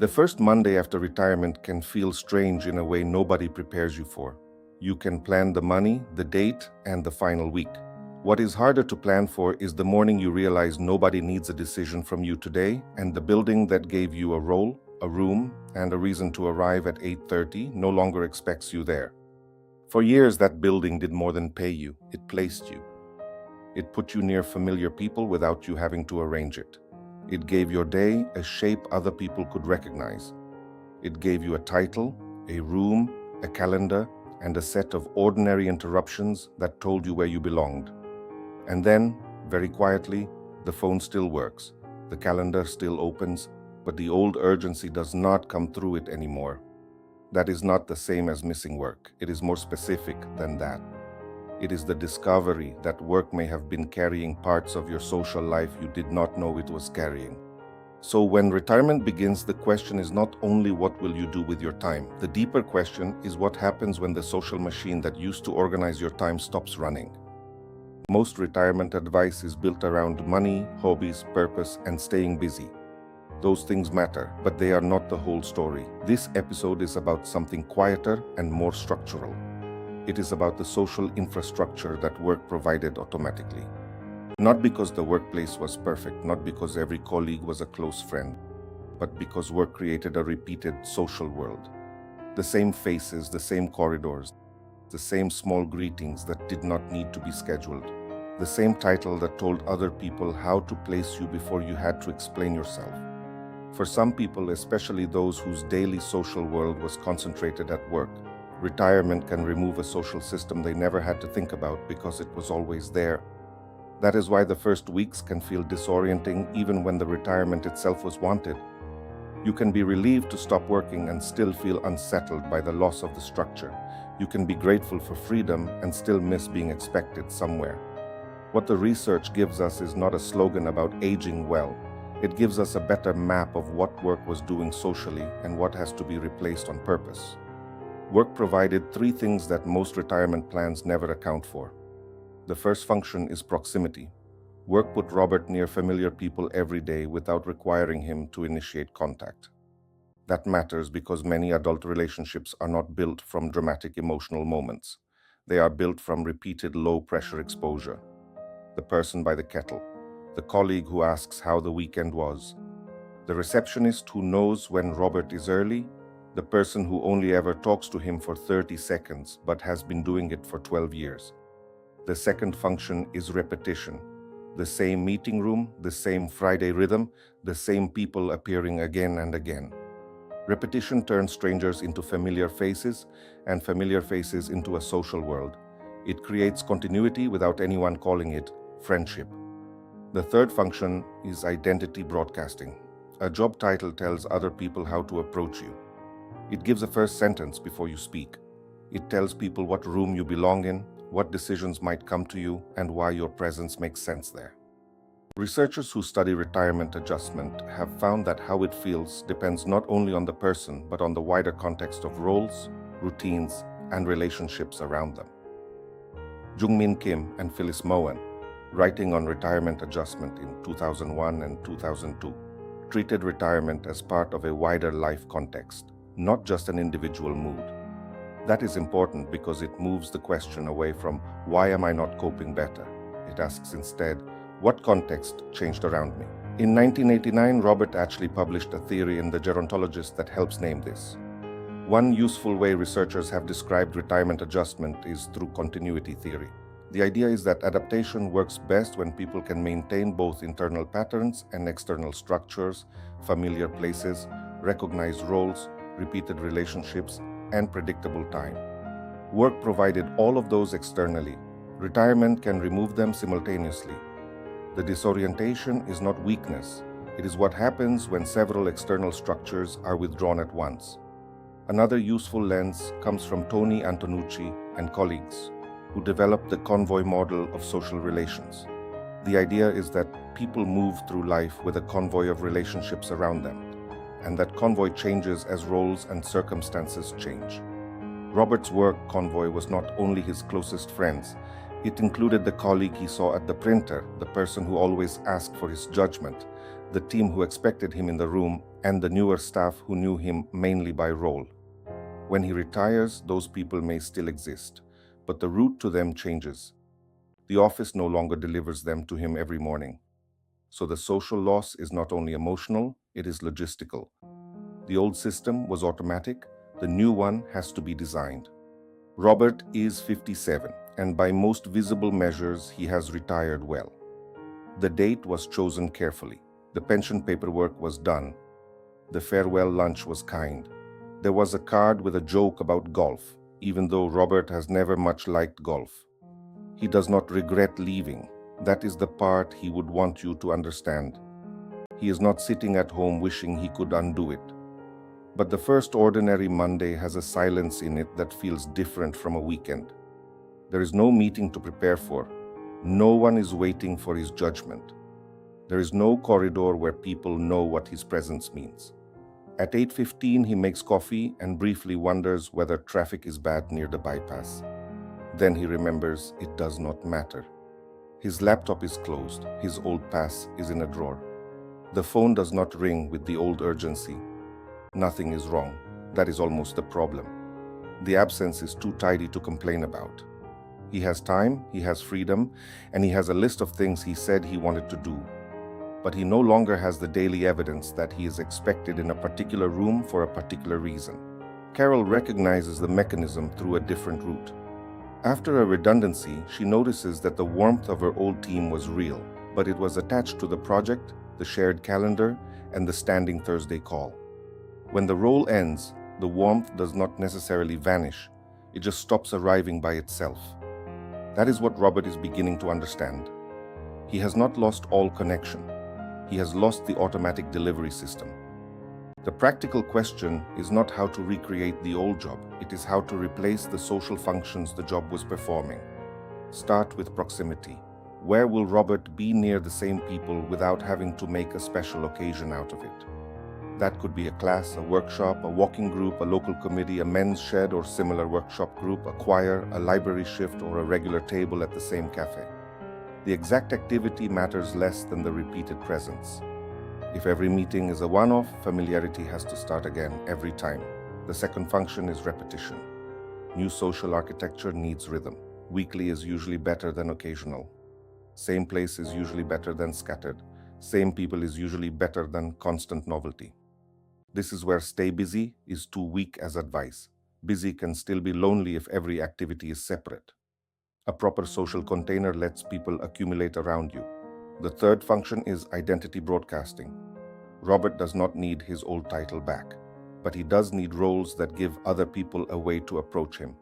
The first Monday after retirement can feel strange in a way nobody prepares you for. You can plan the money, the date, and the final week. What is harder to plan for is the morning you realize nobody needs a decision from you today, and the building that gave you a role, a room, and a reason to arrive at 8:30 no longer expects you there. For years, that building did more than pay you. It placed you. It put you near familiar people without you having to arrange it. It gave your day a shape other people could recognize. It gave you a title, a room, a calendar, and a set of ordinary interruptions that told you where you belonged. And then, very quietly, the phone still works, the calendar still opens, but the old urgency does not come through it anymore. That is not the same as missing work. It is more specific than that. It is the discovery that work may have been carrying parts of your social life you did not know it was carrying. So when retirement begins, the question is not only what will you do with your time. The deeper question is what happens when the social machine that used to organize your time stops running. Most retirement advice is built around money, hobbies, purpose, and staying busy. Those things matter, but they are not the whole story. This episode is about something quieter and more structural. It is about the social infrastructure that work provided automatically. Not because the workplace was perfect, not because every colleague was a close friend, but because work created a repeated social world. The same faces, the same corridors, the same small greetings that did not need to be scheduled, the same title that told other people how to place you before you had to explain yourself. For some people, especially those whose daily social world was concentrated at work, retirement can remove a social system they never had to think about because it was always there. That is why the first weeks can feel disorienting even when the retirement itself was wanted. You can be relieved to stop working and still feel unsettled by the loss of the structure. You can be grateful for freedom and still miss being expected somewhere. What the research gives us is not a slogan about aging well. It gives us a better map of what work was doing socially and what has to be replaced on purpose. Work provided three things that most retirement plans never account for. The first function is proximity. Work put Robert near familiar people every day without requiring him to initiate contact. That matters because many adult relationships are not built from dramatic emotional moments. They are built from repeated low-pressure exposure. The person by the kettle, the colleague who asks how the weekend was, the receptionist who knows when Robert is early, the person who only ever talks to him for 30 seconds but has been doing it for 12 years. The second function is repetition. The same meeting room, the same Friday rhythm, the same people appearing again and again. Repetition turns strangers into familiar faces and familiar faces into a social world. It creates continuity without anyone calling it friendship. The third function is identity broadcasting. A job title tells other people how to approach you. It gives a first sentence before you speak. It tells people what room you belong in, what decisions might come to you, and why your presence makes sense there. Researchers who study retirement adjustment have found that how it feels depends not only on the person, but on the wider context of roles, routines, and relationships around them. Jungmin Kim and Phyllis Moen, writing on retirement adjustment in 2001 and 2002, treated retirement as part of a wider life context, not just an individual mood. That is important because it moves the question away from why am I not coping better? It asks instead, what context changed around me? In 1989, Robert actually published a theory in The Gerontologist that helps name this. One useful way researchers have described retirement adjustment is through continuity theory. The idea is that adaptation works best when people can maintain both internal patterns and external structures, familiar places, recognized roles, repeated relationships, and predictable time. Work provided all of those externally. Retirement can remove them simultaneously. The disorientation is not weakness. It is what happens when several external structures are withdrawn at once. Another useful lens comes from Tony Antonucci and colleagues, who developed the convoy model of social relations. The idea is that people move through life with a convoy of relationships around them, and that convoy changes as roles and circumstances change. Robert's work convoy was not only his closest friends, it included the colleague he saw at the printer, the person who always asked for his judgment, the team who expected him in the room, and the newer staff who knew him mainly by role. When he retires, those people may still exist, but the route to them changes. The office no longer delivers them to him every morning. So the social loss is not only emotional, it is logistical. The old system was automatic, the new one has to be designed. Robert is 57, and by most visible measures, he has retired well. The date was chosen carefully. The pension paperwork was done. The farewell lunch was kind. There was a card with a joke about golf, even though Robert has never much liked golf. He does not regret leaving. That is the part he would want you to understand. He is not sitting at home wishing he could undo it. But the first ordinary Monday has a silence in it that feels different from a weekend. There is no meeting to prepare for. No one is waiting for his judgment. There is no corridor where people know what his presence means. At 8:15, he makes coffee and briefly wonders whether traffic is bad near the bypass. Then he remembers it does not matter. His laptop is closed. His old pass is in a drawer. The phone does not ring with the old urgency. Nothing is wrong. That is almost the problem. The absence is too tidy to complain about. He has time, he has freedom, and he has a list of things he said he wanted to do. But he no longer has the daily evidence that he is expected in a particular room for a particular reason. Carol recognizes the mechanism through a different route. After a redundancy, she notices that the warmth of her old team was real, but it was attached to the project, the shared calendar, and the standing Thursday call. When the role ends, the warmth does not necessarily vanish. It just stops arriving by itself. That is what Robert is beginning to understand. He has not lost all connection. He has lost the automatic delivery system. The practical question is not how to recreate the old job. It is how to replace the social functions the job was performing. Start with proximity. Where will Robert be near the same people without having to make a special occasion out of it? That could be a class, a workshop, a walking group, a local committee, a men's shed or similar workshop group, a choir, a library shift, or a regular table at the same cafe. The exact activity matters less than the repeated presence. If every meeting is a one-off, familiarity has to start again every time. The second function is repetition. New social architecture needs rhythm. Weekly is usually better than occasional. Same place is usually better than scattered. Same people is usually better than constant novelty. This is where stay busy is too weak as advice. Busy can still be lonely if every activity is separate. A proper social container lets people accumulate around you. The third function is identity broadcasting. Robert does not need his old title back, but he does need roles that give other people a way to approach him.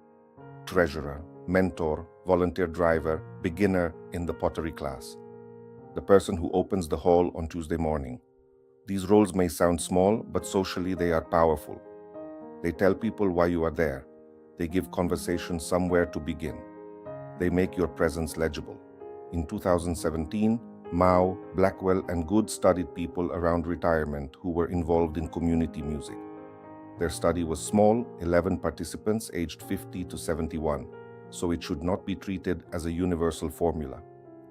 Treasurer, mentor, volunteer driver, beginner in the pottery class. The person who opens the hall on Tuesday morning. These roles may sound small, but socially they are powerful. They tell people why you are there. They give conversation somewhere to begin. They make your presence legible. In 2017, Mao, Blackwell, and Good studied people around retirement who were involved in community music. Their study was small, 11 participants aged 50 to 71, so it should not be treated as a universal formula,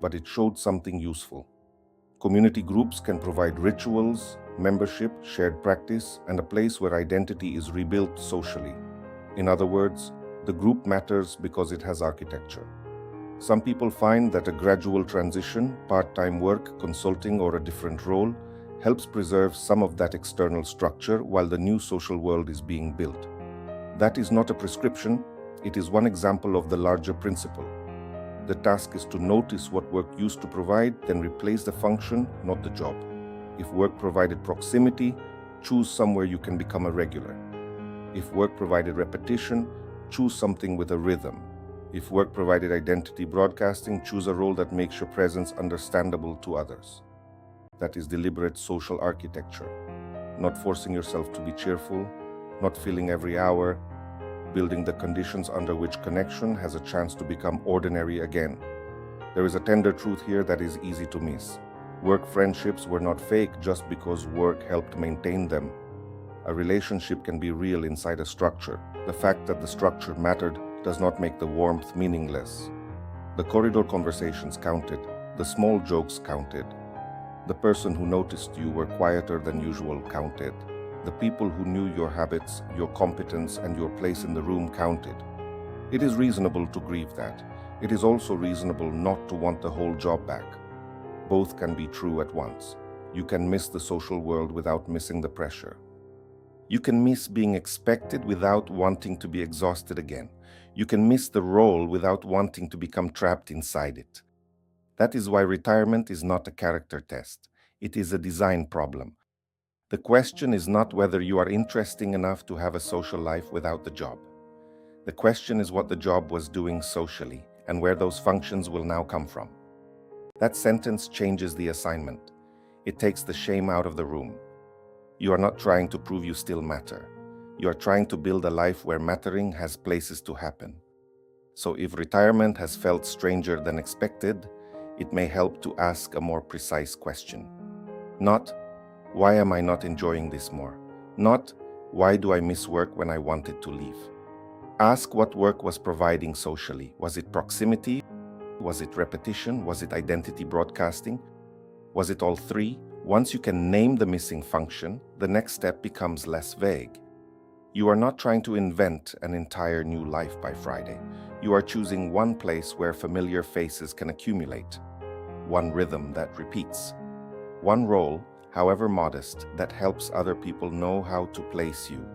but it showed something useful. Community groups can provide rituals, membership, shared practice, and a place where identity is rebuilt socially. In other words, the group matters because it has architecture. Some people find that a gradual transition, part-time work, consulting, or a different role helps preserve some of that external structure while the new social world is being built. That is not a prescription, it is one example of the larger principle. The task is to notice what work used to provide, then replace the function, not the job. If work provided proximity, choose somewhere you can become a regular. If work provided repetition, choose something with a rhythm. If work provided identity broadcasting, choose a role that makes your presence understandable to others. That is deliberate social architecture. Not forcing yourself to be cheerful, not filling every hour, building the conditions under which connection has a chance to become ordinary again. There is a tender truth here that is easy to miss. Work friendships were not fake just because work helped maintain them. A relationship can be real inside a structure. The fact that the structure mattered does not make the warmth meaningless. The corridor conversations counted. The small jokes counted. The person who noticed you were quieter than usual counted. The people who knew your habits, your competence, and your place in the room counted. It is reasonable to grieve that. It is also reasonable not to want the whole job back. Both can be true at once. You can miss the social world without missing the pressure. You can miss being expected without wanting to be exhausted again. You can miss the role without wanting to become trapped inside it. That is why retirement is not a character test. It is a design problem. The question is not whether you are interesting enough to have a social life without the job. The question is what the job was doing socially and where those functions will now come from. That sentence changes the assignment. It takes the shame out of the room. You are not trying to prove you still matter. You are trying to build a life where mattering has places to happen. So if retirement has felt stranger than expected, it may help to ask a more precise question. Not, why am I not enjoying this more? Not, why do I miss work when I wanted to leave? Ask what work was providing socially. Was it proximity? Was it repetition? Was it identity broadcasting? Was it all three? Once you can name the missing function, the next step becomes less vague. You are not trying to invent an entire new life by Friday. You are choosing one place where familiar faces can accumulate, one rhythm that repeats, one role, however modest, that helps other people know how to place you.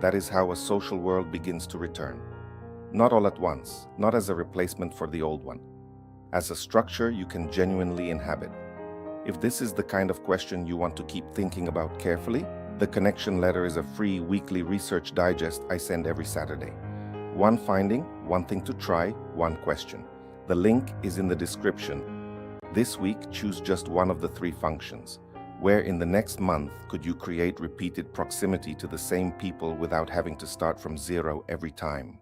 That is how a social world begins to return. Not all at once, not as a replacement for the old one, as a structure you can genuinely inhabit. If this is the kind of question you want to keep thinking about carefully, the Connection Letter is a free weekly research digest I send every Saturday. One finding, one thing to try, one question. The link is in the description. This week, choose just one of the three functions. Where in the next month could you create repeated proximity to the same people without having to start from zero every time?